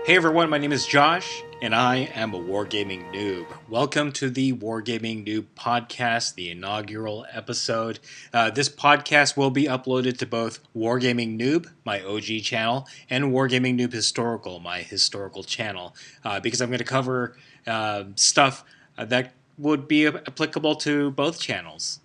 Hey everyone, my name is Josh, and I am a Wargaming noob. Welcome to the WarGamingNewb Podcast, the inaugural episode. This podcast will be uploaded to both WarGamingNewb, my OG channel, and WarGamingNewb Historical, my historical channel, because I'm going to cover stuff that would be applicable to both channels.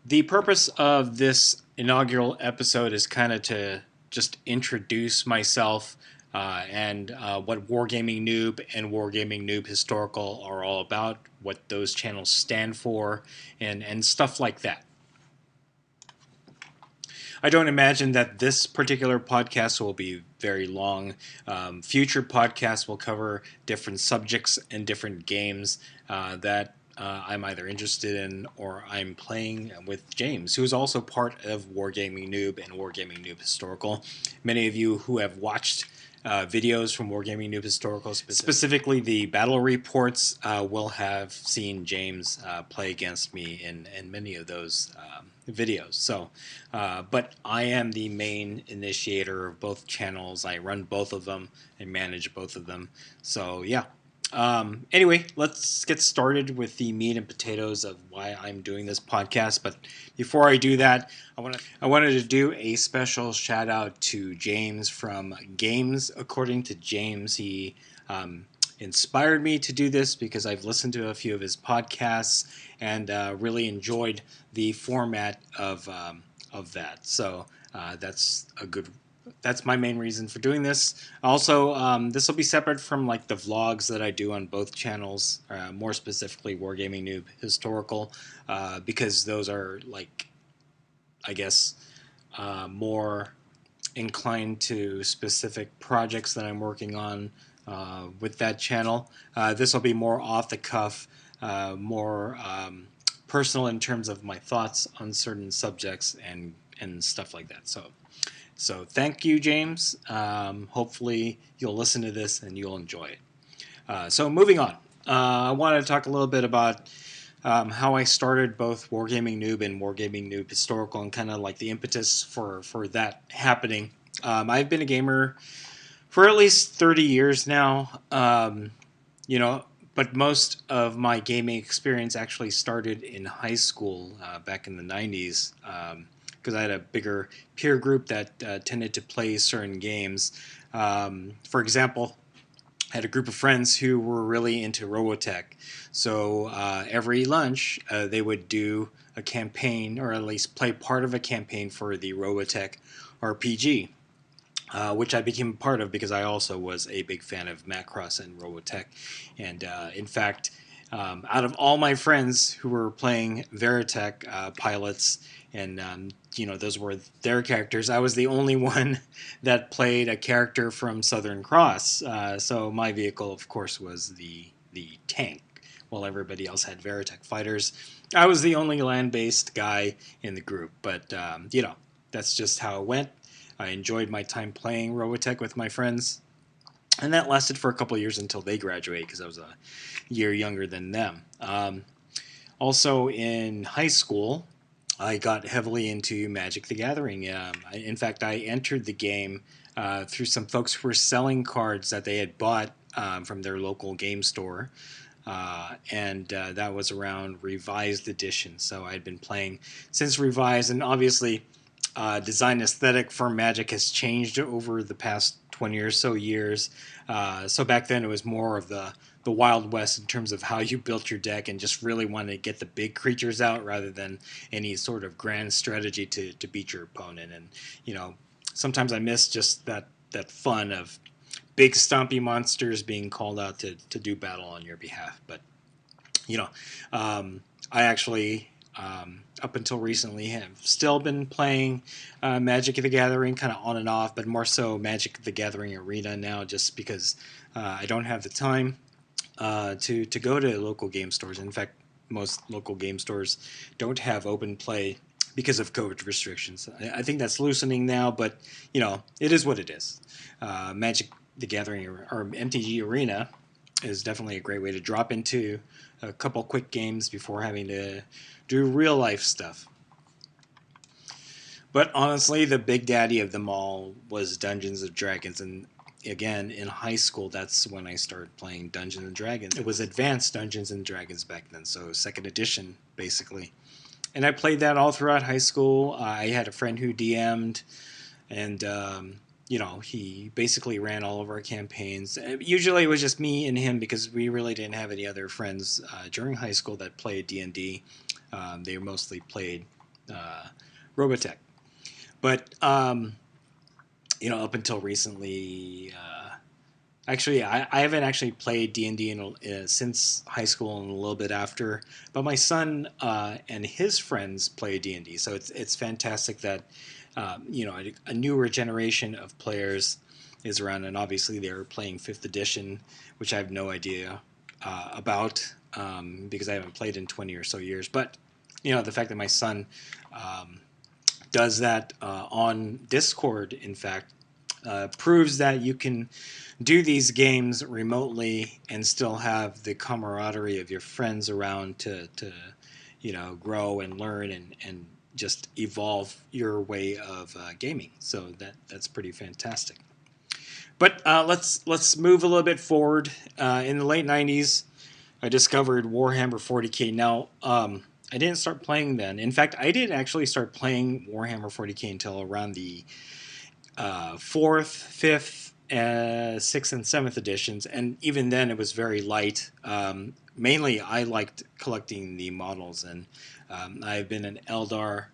The purpose of this inaugural episode is kind of to just introduce myself and what WarGamingNewb and WarGamingNewb Historical are all about, what those channels stand for, and stuff like that. I don't imagine that this particular podcast will be very long. Future podcasts will cover different subjects and different games that I'm either interested in or I'm playing with James, who is also part of WarGamingNewb and WarGamingNewb Historical. Many of you who have watched videos from WarGamingNewb Historical, specifically the battle reports, will have seen James play against me in many of those videos. So, but I am the main initiator of both channels. I run both of them and manage both of them. So yeah. Anyway, let's get started with the meat and potatoes of why I'm doing this podcast. But before I do that, I wanted to do a special shout out to James from Games According to James. He inspired me to do this because I've listened to a few of his podcasts and really enjoyed the format of that. So that's my main reason for doing this. Also, this will be separate from like the vlogs that I do on both channels, more specifically WarGamingNewb Historical, because those are like, I guess, more inclined to specific projects that I'm working on with that channel. This will be more off the cuff, more personal in terms of my thoughts on certain subjects and stuff like that. So thank you, James. Hopefully you'll listen to this and you'll enjoy it. So moving on, I wanted to talk a little bit about how I started both WarGamingNewb and WarGamingNewb Historical and kind of like the impetus for that happening. I've been a gamer for at least 30 years now, but most of my gaming experience actually started in high school back in the 90s. Because I had a bigger peer group that tended to play certain games. For example, I had a group of friends who were really into Robotech. So every lunch, they would do a campaign, or at least play part of a campaign for the Robotech RPG, which I became a part of because I also was a big fan of Macross and Robotech. And in fact, out of all my friends who were playing Veritech pilots, and those were their characters, I was the only one that played a character from Southern Cross. So my vehicle, of course, was the tank, while everybody else had Veritech fighters. I was the only land-based guy in the group, but that's just how it went. I enjoyed my time playing Robotech with my friends. And that lasted for a couple of years until they graduated because I was a year younger than them. Also in high school, I got heavily into Magic the Gathering. In fact, I entered the game through some folks who were selling cards that they had bought from their local game store. And that was around Revised Edition. So I'd been playing since Revised, and obviously design aesthetic for Magic has changed over the past 20 or so years. So back then it was more of the Wild West in terms of how you built your deck and just really wanted to get the big creatures out rather than any sort of grand strategy to beat your opponent. And, sometimes I miss just that fun of big stompy monsters being called out to do battle on your behalf. But, I actually, up until recently, have still been playing Magic the Gathering kind of on and off, but more so Magic the Gathering Arena now just because I don't have the time to go to local game stores. In fact, most local game stores don't have open play because of COVID restrictions. I think that's loosening now, but it is what it is. Magic the Gathering or MTG Arena is definitely a great way to drop into a couple quick games before having to do real life stuff. But honestly, the big daddy of them all was Dungeons & Dragons, and again, in high school, that's when I started playing Dungeons and Dragons. It was advanced Dungeons and Dragons back then, so second edition, basically. And I played that all throughout high school. I had a friend who DM'd, and he basically ran all of our campaigns. Usually it was just me and him because we really didn't have any other friends during high school that played D&D. They mostly played Robotech. But up until recently, actually, I haven't actually played D&D since high school and a little bit after. But my son and his friends play D&D, so it's fantastic that a newer generation of players is around, and obviously they're playing 5th edition, which I have no idea about because I haven't played in 20 or so years. But the fact that my son does that on Discord, in fact, proves that you can do these games remotely and still have the camaraderie of your friends around to grow and learn and just evolve your way of gaming. So that's pretty fantastic. But let's move a little bit forward. In the late 90s, I discovered Warhammer 40K. Now, I didn't start playing then. In fact, I didn't actually start playing Warhammer 40K until around the 4th, 5th, 6th, and 7th editions. And even then, it was very light. Mainly, I liked collecting the models, and I've been an Eldar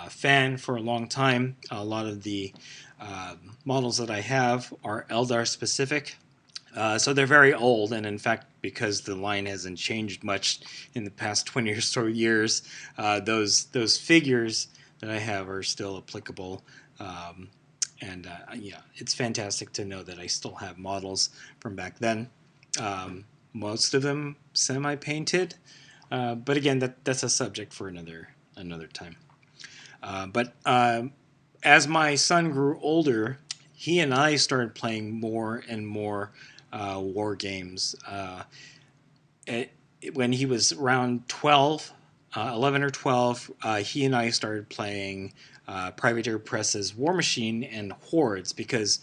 fan for a long time. A lot of the models that I have are Eldar specific. So they're very old, and in fact, because the line hasn't changed much in the past 20 or so years, those figures that I have are still applicable. It's fantastic to know that I still have models from back then. Most of them semi-painted, but again, that's a subject for another time. But as my son grew older, he and I started playing more and more war games. When he was around 11 or 12, he and I started playing Privateer Press's War Machine and Hordes, because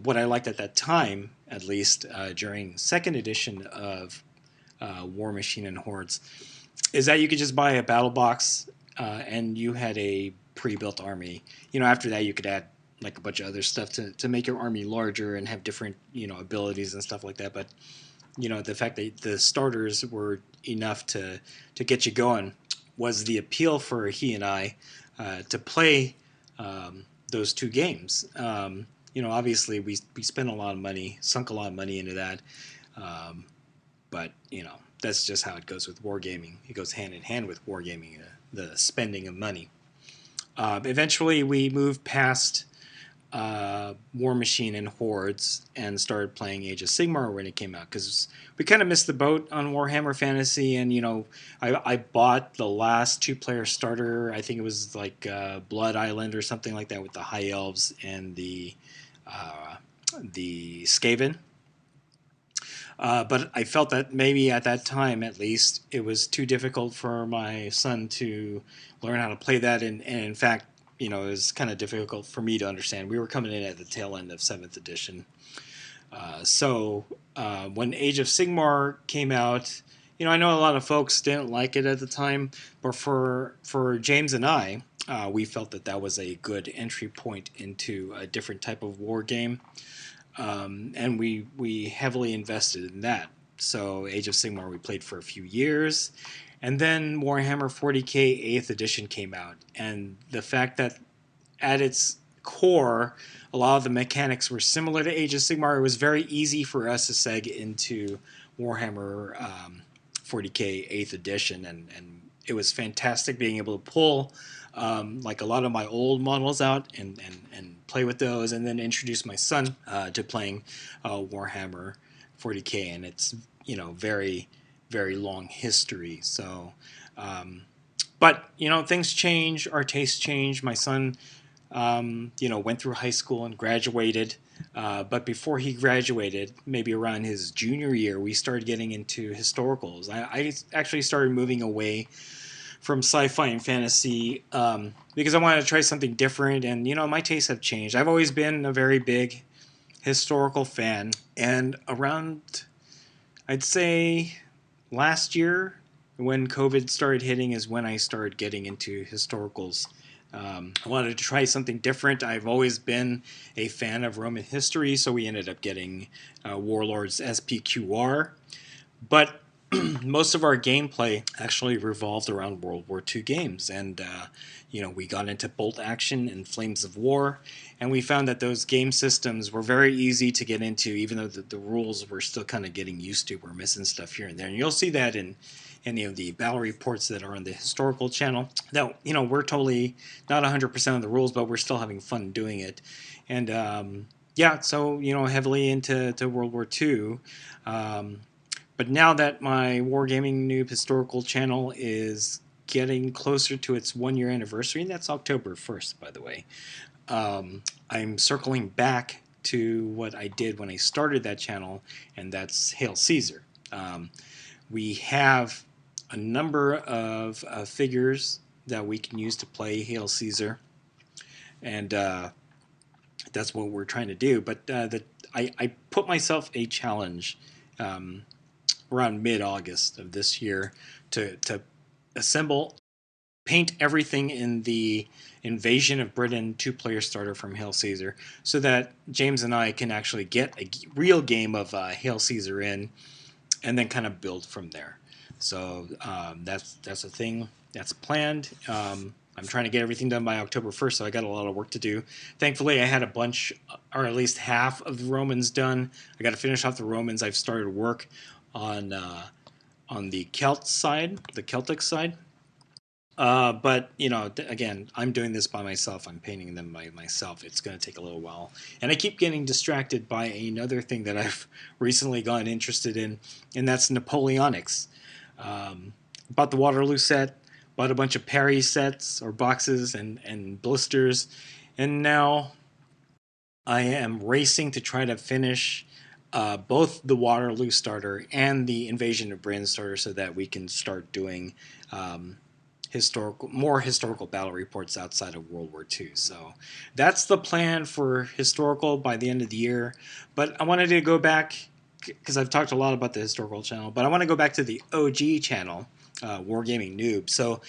what I liked at that time, at least during second edition of War Machine and Hordes, is that you could just buy a battle box and you had a pre-built army. After that you could add like a bunch of other stuff to make your army larger and have different abilities and stuff like that. But the fact that the starters were enough to get you going was the appeal for he and I to play those two games. Obviously we spent a lot of money, sunk a lot of money into that, but that's just how it goes with wargaming. It goes hand in hand with wargaming, the spending of money. Eventually we moved past War Machine and Hordes and started playing Age of Sigmar when it came out, because we kind of missed the boat on Warhammer Fantasy. And I bought the last 2-player starter. I think it was like Blood Island or something like that, with the High Elves and the Skaven. But I felt that maybe at that time, at least, it was too difficult for my son to learn how to play that. And in fact, it was kind of difficult for me to understand. We were coming in at the tail end of 7th edition. So when Age of Sigmar came out, I know a lot of folks didn't like it at the time, but for James and I, we felt that was a good entry point into a different type of war game. And we heavily invested in that. So Age of Sigmar we played for a few years, and then Warhammer 40K 8th edition came out, and the fact that at its core a lot of the mechanics were similar to Age of Sigmar, it was very easy for us to seg into Warhammer 40K 8th edition, and it was fantastic being able to pull like a lot of my old models out and play with those, and then introduce my son to playing Warhammer 40K, and it's very, very long history. So but things change, our tastes change. My son went through high school and graduated, but before he graduated, maybe around his junior year, we started getting into historicals. I actually started moving away from sci-fi and fantasy because I wanted to try something different, and my tastes have changed. I've always been a very big historical fan, and around, I'd say, last year when COVID started hitting is when I started getting into historicals. I wanted to try something different. I've always been a fan of Roman history, so we ended up getting Warlords SPQR. But most of our gameplay actually revolved around World War II games, and we got into Bolt Action and Flames of War, and we found that those game systems were very easy to get into, even though the rules we're still kind of getting used to. We're missing stuff here and there, and you'll see that in any of the battle reports that are on the historical channel. Now, we're totally not 100% of the rules, but we're still having fun doing it, and so heavily into World War II. But now that my WarGamingNewb historical channel is getting closer to its 1-year anniversary, and that's October 1st, by the way, I'm circling back to what I did when I started that channel, and that's Hail Caesar. We have a number of figures that we can use to play Hail Caesar, and that's what we're trying to do. But I put myself a challenge around mid-August of this year to assemble, paint everything in the Invasion of Britain 2-player starter from Hail Caesar, so that James and I can actually get a real game of Hail Caesar in, and then kind of build from there. So that's a thing that's planned. I'm trying to get everything done by October 1st, so I got a lot of work to do. Thankfully, I had a bunch, or at least half of the Romans done. I got to finish off the Romans. I've started work on the Celt side, the Celtic side. But, again, I'm doing this by myself. I'm painting them by myself. It's going to take a little while. And I keep getting distracted by another thing that I've recently gotten interested in, and that's Napoleonics. Bought the Waterloo set, bought a bunch of Parry sets or boxes and blisters, and now I am racing to try to finish both the Waterloo starter and the Invasion of Britain starter, so that we can start doing more historical battle reports outside of World War II. So that's the plan for historical by the end of the year. But I wanted to go back, because I've talked a lot about the historical channel, but I want to go back to the OG channel, WarGamingNewb. So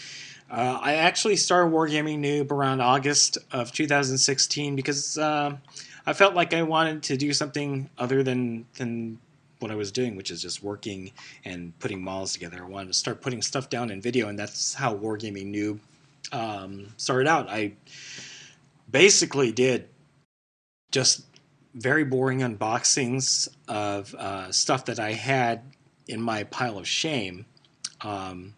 I actually started WarGamingNewb around August of 2016 because I felt like I wanted to do something other than what I was doing, which is just working and putting models together. I wanted to start putting stuff down in video, and that's how WarGamingNewb started out. I basically did just very boring unboxings of stuff that I had in my pile of shame. And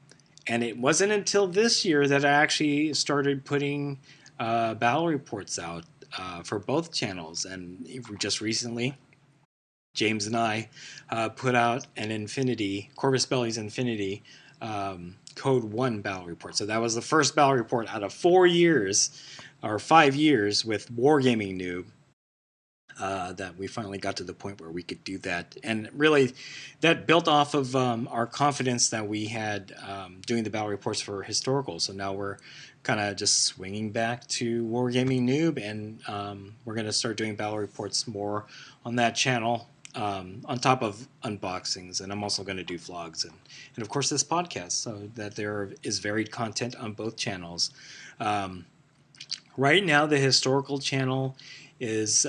it wasn't until this year that I actually started putting battle reports out for both channels. And just recently, James and I put out an Corvus Belli's Infinity Code 1 battle report. So that was the first battle report out of 4 years, or 5 years, with WarGamingNewb. That we finally got to the point where we could do that. And really, that built off of our confidence that we had doing the battle reports for historical. So now we're kind of just swinging back to WarGamingNewb, and we're going to start doing battle reports more on that channel, on top of unboxings. And I'm also going to do vlogs and of course this podcast, so that there is varied content on both channels. Right now, the historical channel is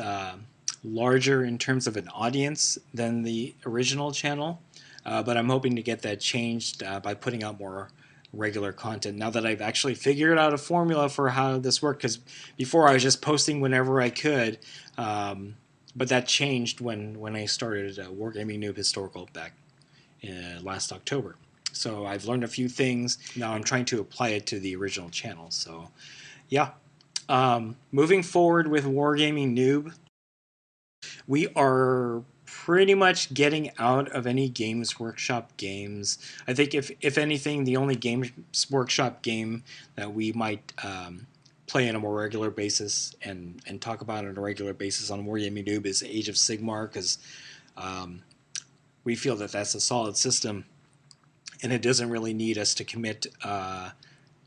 larger in terms of an audience than the original channel, but I'm hoping to get that changed by putting out more regular content now that I've actually figured out a formula for how this worked, because before I was just posting whenever I could, but that changed when I started WarGamingNewb Historical back last October. So I've learned a few things. Now I'm trying to apply it to the original channel. So yeah. Moving forward with WarGamingNewb, we are pretty much getting out of any Games Workshop games. I think if anything, the only Games Workshop game that we might play on a more regular basis and talk about on a regular basis on WarGamingNewb is Age of Sigmar, because we feel that that's a solid system, and it doesn't really need us to commit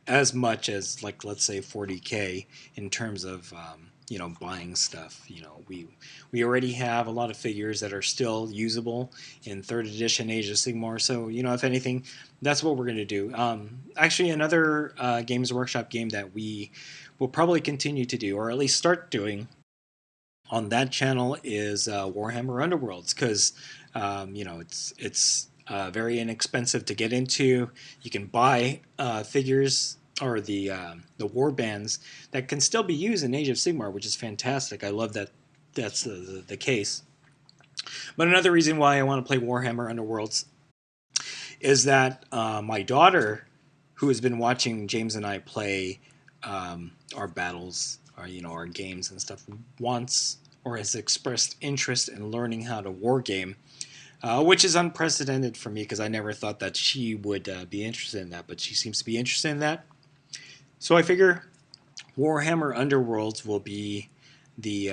as much as, like, let's say 40K in terms of buying stuff. We already have a lot of figures that are still usable in third edition Age of Sigmar. So if anything, that's what we're going to do. Actually, another Games Workshop game that we will probably continue to do, or at least start doing, on that channel is Warhammer Underworlds, because it's very inexpensive to get into. You can buy figures or the war bands that can still be used in Age of Sigmar, which is fantastic. I love that that's the case. But another reason why I want to play Warhammer Underworlds is that my daughter, who has been watching James and I play our battles, our games and stuff, wants or has expressed interest in learning how to wargame, which is unprecedented for me because I never thought that she would be interested in that, but she seems to be interested in that. So I figure Warhammer Underworlds will be the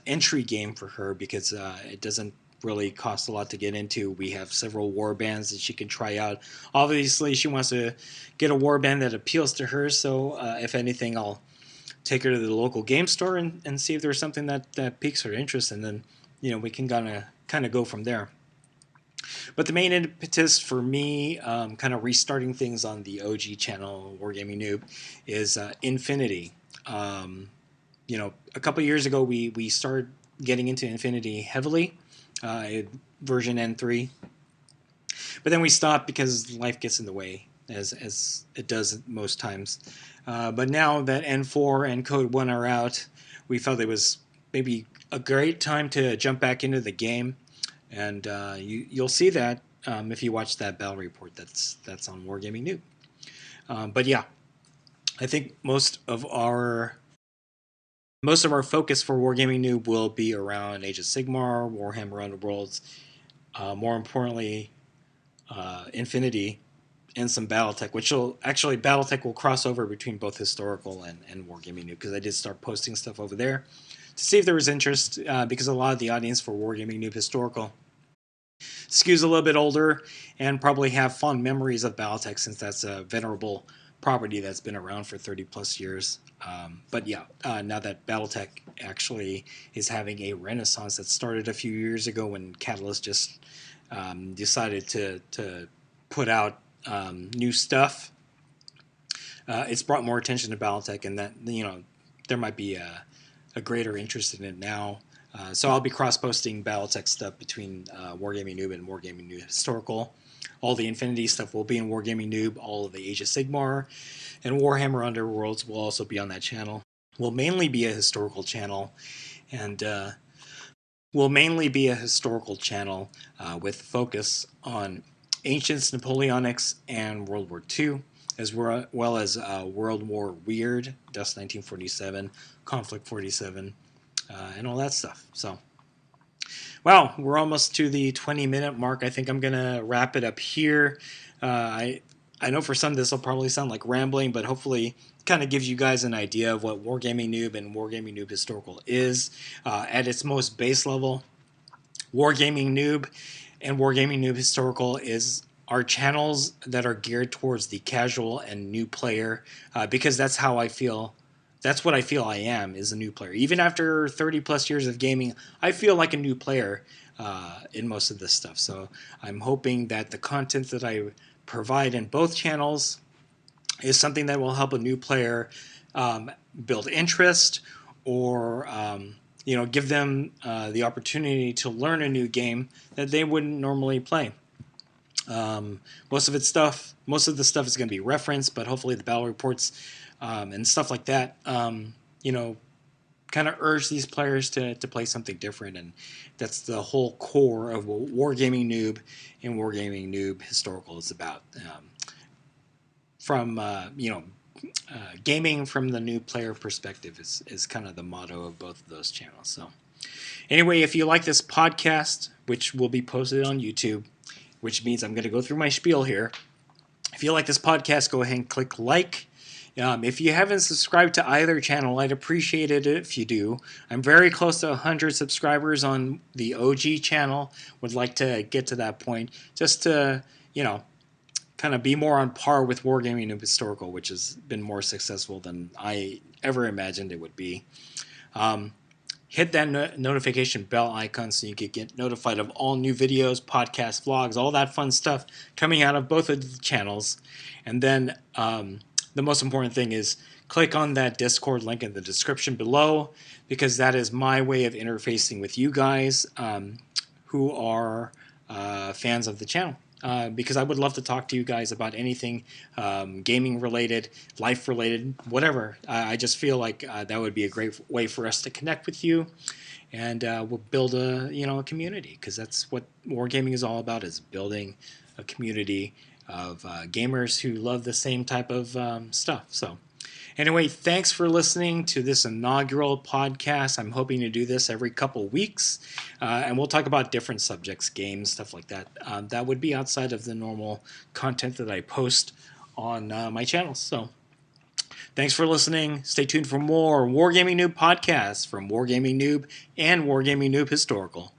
entry game for her because it doesn't really cost a lot to get into. We have several war bands that she can try out. Obviously, she wants to get a war band that appeals to her, so if anything, I'll take her to the local game store and see if there's something that piques her interest, and then we can kind of go from there. But the main impetus for me, kind of restarting things on the OG channel, WarGamingNewb, is Infinity. A couple years ago, we started getting into Infinity heavily, version N3. But then we stopped because life gets in the way, as it does most times. But now that N4 and Code 1 are out, we felt it was maybe a great time to jump back into the game. And you'll see that if you watch that battle report that's on WarGamingNewb. But yeah, I think most of our focus for WarGamingNewb will be around Age of Sigmar, Warhammer Underworlds, more importantly, Infinity, and some Battletech, which Battletech will cross over between both historical and WarGamingNewb, because I did start posting stuff over there to see if there was interest, because a lot of the audience for WarGamingNewb historical skews a little bit older and probably have fond memories of Battletech, since that's a venerable property that's been around for 30 plus years. But yeah, now that Battletech actually is having a renaissance that started a few years ago when Catalyst just decided to put out new stuff, it's brought more attention to Battletech, and that there might be a greater interest in it now. So I'll be cross-posting Battletech stuff between WarGamingNewb and WarGamingNewb Historical. All the Infinity stuff will be in WarGamingNewb. All of the Age of Sigmar and Warhammer Underworlds will also be on that channel. Will mainly be a historical channel, and with focus on Ancients, Napoleonics, and World War II, as well as World War Weird, Dust 1947, Conflict 47, and all that stuff. So, wow, we're almost to the 20-minute mark. I think I'm going to wrap it up here. I know for some this will probably sound like rambling, but hopefully kind of gives you guys an idea of what WarGamingNewb and WarGamingNewb Historical is. At its most base level, WarGamingNewb and WarGamingNewb Historical are channels that are geared towards the casual and new player, because that's how I feel. That's what I feel I am, is a new player. Even after 30 plus years of gaming, I feel like a new player in most of this stuff. So I'm hoping that the content that I provide in both channels is something that will help a new player build interest, or give them the opportunity to learn a new game that they wouldn't normally play. Most of the stuff is going to be referenced, but hopefully the battle reports and stuff like that, kind of urge these players to play something different. And that's the whole core of what WarGamingNewb and WarGamingNewb Historical is about. Gaming from the new player perspective is kind of the motto of both of those channels. So anyway, if you like this podcast, which will be posted on YouTube, which means I'm going to go through my spiel here. If you like this podcast, go ahead and click like. If you haven't subscribed to either channel, I'd appreciate it if you do. I'm very close to 100 subscribers on the OG channel. Would like to get to that point, just to, kind of be more on par with Wargaming Noob Historical, which has been more successful than I ever imagined it would be. Hit that notification bell icon so you can get notified of all new videos, podcasts, vlogs, all that fun stuff coming out of both of the channels. And then the most important thing is click on that Discord link in the description below, because that is my way of interfacing with you guys who are fans of the channel. Because I would love to talk to you guys about anything gaming related, life related, whatever. I just feel like that would be a great way for us to connect with you, and we'll build a community, because that's what wargaming is all about, is building a community of gamers who love the same type of stuff. So anyway, thanks for listening to this inaugural podcast. I'm hoping to do this every couple weeks, and we'll talk about different subjects, games, stuff like that. That would be outside of the normal content that I post on my channels. So thanks for listening. Stay tuned for more WarGamingNewb podcasts from WarGamingNewb and WarGamingNewb Historical.